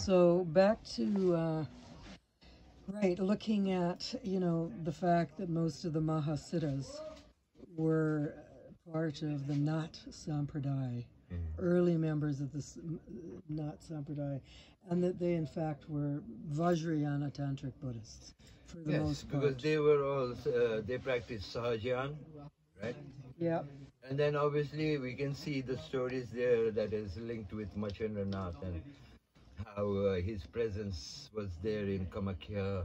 So back to right, looking at the fact that most of the Mahasiddhas were part of the Nath Sampradaya, early members of the Nath Sampradaya, and that they in fact were Vajrayana tantric Buddhists for the most part. Because they were all they practiced Sahajan, right? Yeah. And then obviously we can see the stories there that is linked with Matsyendranath and how his presence was there in Kamakya,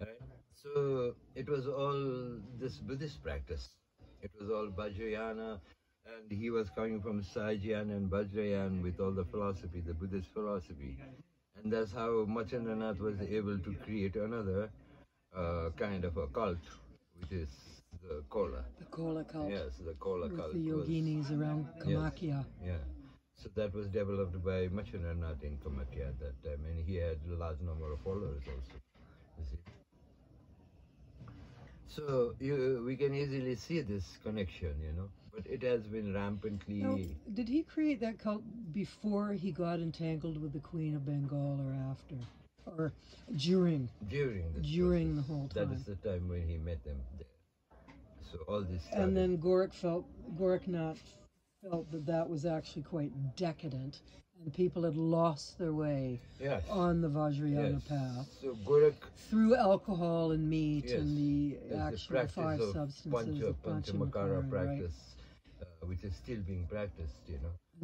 right? So it was all this Buddhist practice. It was all Vajrayana, and he was coming from Sahajan and Vajrayana with all the philosophy, the Buddhist philosophy. And that's how Matsyendranath was able to create another kind of a cult, which is the Kaula. The Kaula cult. Yes, the Kaula cult. The yoginis around Kamakya. Yes, yeah. So that was developed by Matsyendranath in Kamakya at that time, and he had a large number of followers also. You see. So we can easily see this connection, but it has been rampantly... Now, did he create that cult before he got entangled with the Queen of Bengal or after? Or during? During the whole time. That is the time when he met them there. So all this started. And then Goraknath felt that was actually quite decadent, and people had lost their way on the Vajrayana path. So through alcohol and meat and the actual five substances of Panchamakara practice, which is still being practiced,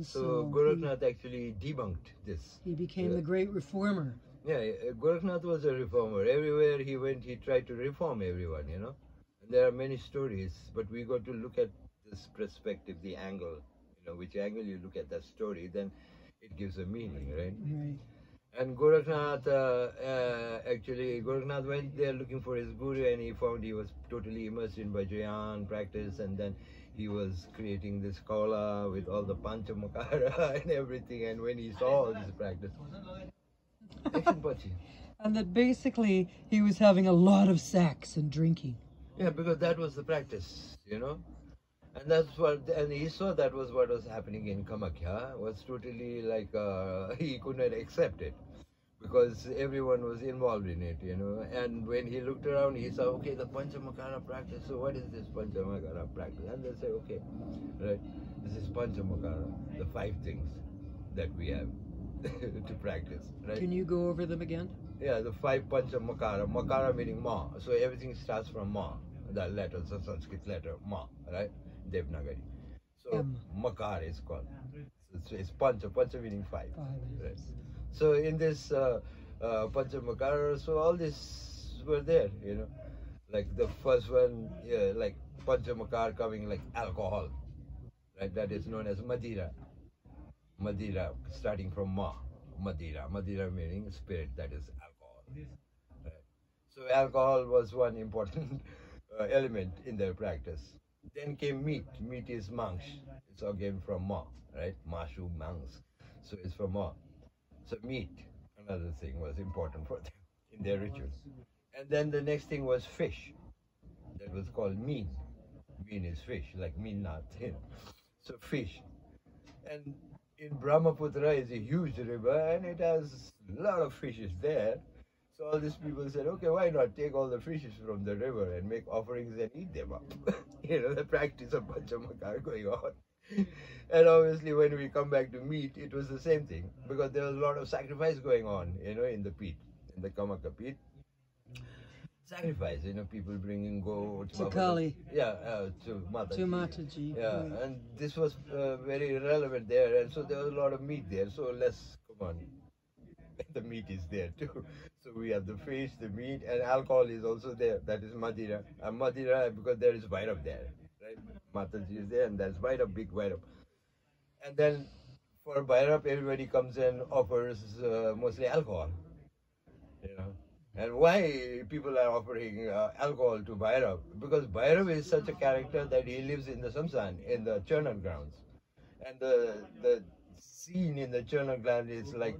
So Goraknath actually debunked this. He became the great reformer. Yeah, Goraknath was a reformer. Everywhere he went, he tried to reform everyone, And there are many stories, but we got to look at this perspective, the angle, which angle you look at that story, then it gives a meaning, right? Right. And Goraknath, Goraknath went there looking for his guru, and he found he was totally immersed in Vajrayana practice, and then he was creating this Kaula with all the Panchamakara and everything, and when he saw all this practice, and that basically he was having a lot of sex and drinking. Yeah, because that was the practice, And that's what, and he saw that was what was happening in Kamakya, was totally like, he could not accept it, because everyone was involved in it, And when he looked around, he saw, okay, the Panchamakara practice, so what is this Panchamakara practice? And they say, okay, right, this is Panchamakara, the 5 things that we have to practice, right? Can you go over them again? Yeah, the 5 Panchamakara, Makara meaning Ma, so everything starts from Ma, that letter, the Sanskrit letter, Ma, right? Devnagari. So Makar is called. So it's Pancha meaning 5. Right. So in this Pancha Makara, so all this were there, Like the first one, like Pancha Makar coming like alcohol, right? That is known as Madira. Madira, starting from Ma. Madira meaning spirit, that is alcohol. Right. So alcohol was one important element in their practice. Then came meat. Meat is mangs. It's again from Ma, right? Mashu, mangs. So it's from Ma. So meat, another thing, was important for them in their rituals. And then the next thing was fish. That was called meen. Meen is fish, like Meennath, So fish. And in Brahmaputra is a huge river, and it has a lot of fishes there. So all these people said, okay, why not take all the fishes from the river and make offerings and eat them up? The practice of Panchamakara going on. And obviously when we come back to meat, it was the same thing, because there was a lot of sacrifice going on, in the pit, in the Kamaka pit. Sacrifice, people bringing goats. To Kali. Yeah, to Mataji. To Mataji. Yeah, right. And this was very relevant there, and so there was a lot of meat there, so come on. The meat is there too. So we have the fish, the meat, and alcohol is also there. That is Madira. And Madira, because there is Bhairav there, right? Mataji is there, and there's Bhairav, big Bhairav. And then for Bhairav, everybody comes and offers mostly alcohol, And why people are offering alcohol to Bhairav? Because Bhairav is such a character that he lives in the Samsan, in the Charnan grounds. And the scene in the Charnan ground is like...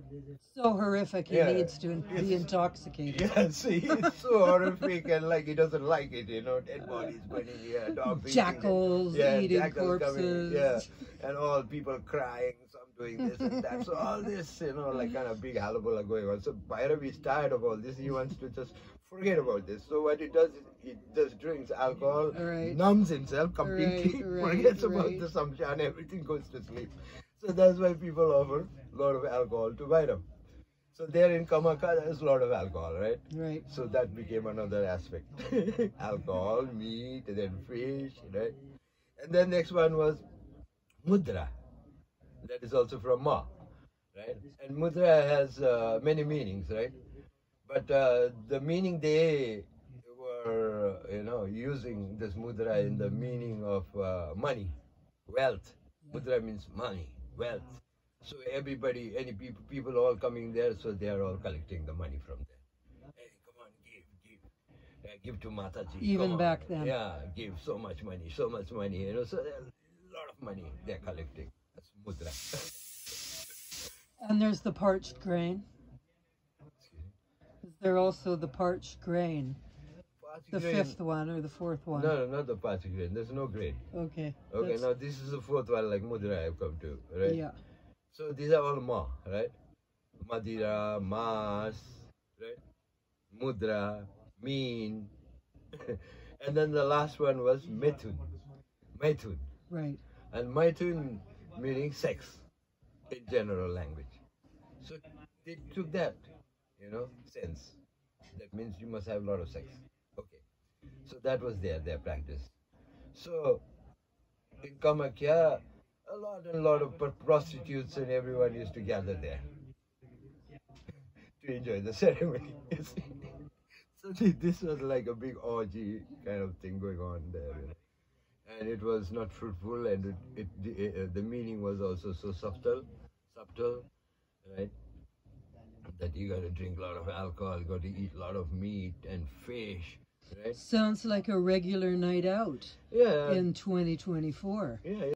so horrific, he needs to be intoxicated. Yes, it's so horrific, and like he doesn't like it, dead bodies burning, dogs jackals eating jackals corpses. coming, and all people crying, some doing this and that. So all this, like kind of big hullabaloo going on. So Bhairav is tired of all this. He wants to just forget about this. So what he does is he just drinks alcohol, numbs himself completely, forgets about the samsha and everything, goes to sleep. So that's why people offer a lot of alcohol to Bhairav. So there in Kamaka, there's a lot of alcohol, right? Right. So that became another aspect. Alcohol, meat, and then fish, right? And then next one was mudra. That is also from Ma, right? And mudra has many meanings, right? But the meaning they were, using this mudra in the meaning of money, wealth. Mudra means money, wealth. So everybody, any people all coming there, so they are all collecting the money from there. Hey, come on, give to Mataji. Even back then. Yeah, give so much money, so much money. So a lot of money they're collecting. That's mudra. And there's the parched grain. Is there also the parched grain? The fifth one or the fourth one? No, not the parched grain. There's no grain. Okay. Okay, now this is the fourth one, like mudra I've come to, right? Yeah. So these are all ma, right? Madira, mas, right? Mudra, mean. And then the last one was methun. Methun. Right. And methun meaning sex in general language. So they took that, sense. That means you must have a lot of sex. Okay. So that was their practice. So in Kamakya, a lot of prostitutes and everyone used to gather there to enjoy the ceremony. So this was like a big orgy kind of thing going on there, and it was not fruitful, and the meaning was also so subtle, right? That you got to drink a lot of alcohol, you got to eat a lot of meat and fish, right? Sounds like a regular night out. Yeah. In 2024. Yeah.